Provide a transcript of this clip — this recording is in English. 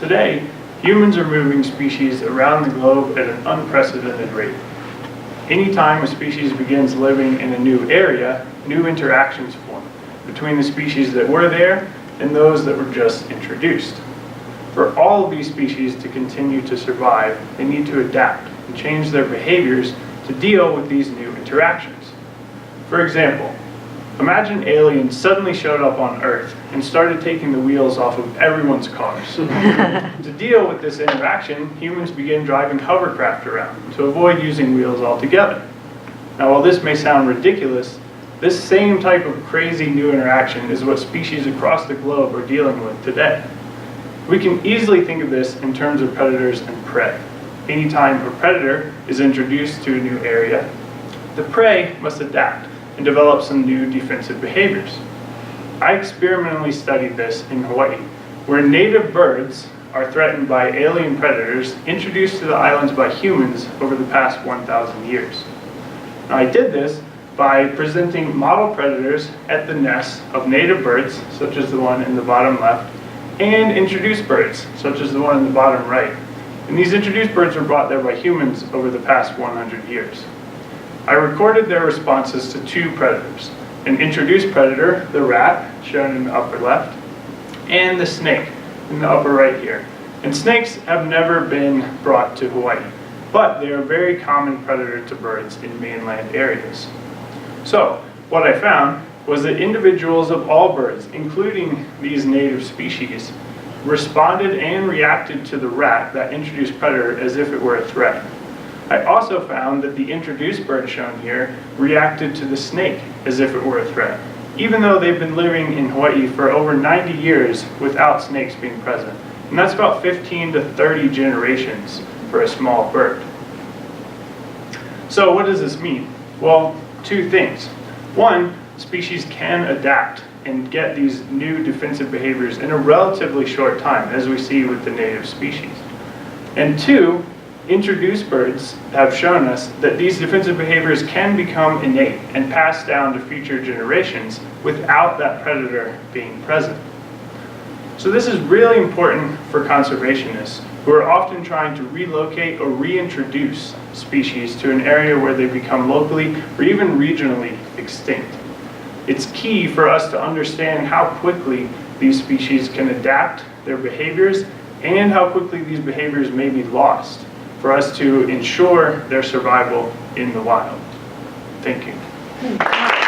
Today, humans are moving species around the globe at an unprecedented rate. Anytime a species begins living in a new area, new interactions form between the species that were there and those that were just introduced. For all of these species to continue to survive, they need to adapt and change their behaviors to deal with these new interactions. For example, imagine aliens suddenly showed up on Earth and started taking the wheels off of everyone's cars. To deal with this interaction, humans began driving hovercraft around to avoid using wheels altogether. Now, while this may sound ridiculous, this same type of crazy new interaction is what species across the globe are dealing with today. We can easily think of this in terms of predators and prey. Anytime a predator is introduced to a new area, the prey must adapt and develop some new defensive behaviors. I experimentally studied this in Hawaii, where native birds are threatened by alien predators introduced to the islands by humans over the past 1,000 years. Now, I did this by presenting model predators at the nests of native birds, such as the one in the bottom left, and introduced birds, such as the one in the bottom right. And these introduced birds were brought there by humans over the past 100 years. I recorded their responses to two predators, an introduced predator, the rat, shown in the upper left, and the snake in the upper right here. And snakes have never been brought to Hawaii, but they are a very common predator to birds in mainland areas. So, what I found was that individuals of all birds, including these native species, responded and reacted to the rat, that introduced predator, as if it were a threat. I also found that the introduced bird shown here reacted to the snake as if it were a threat, even though they've been living in Hawaii for over 90 years without snakes being present. And that's about 15 to 30 generations for a small bird. So what does this mean? Well, two things. One, species can adapt and get these new defensive behaviors in a relatively short time, as we see with the native species. And two, introduced birds have shown us that these defensive behaviors can become innate and passed down to future generations without that predator being present. So this is really important for conservationists who are often trying to relocate or reintroduce species to an area where they become locally or even regionally extinct. It's key for us to understand how quickly these species can adapt their behaviors and how quickly these behaviors may be lost for us to ensure their survival in the wild. Thank you.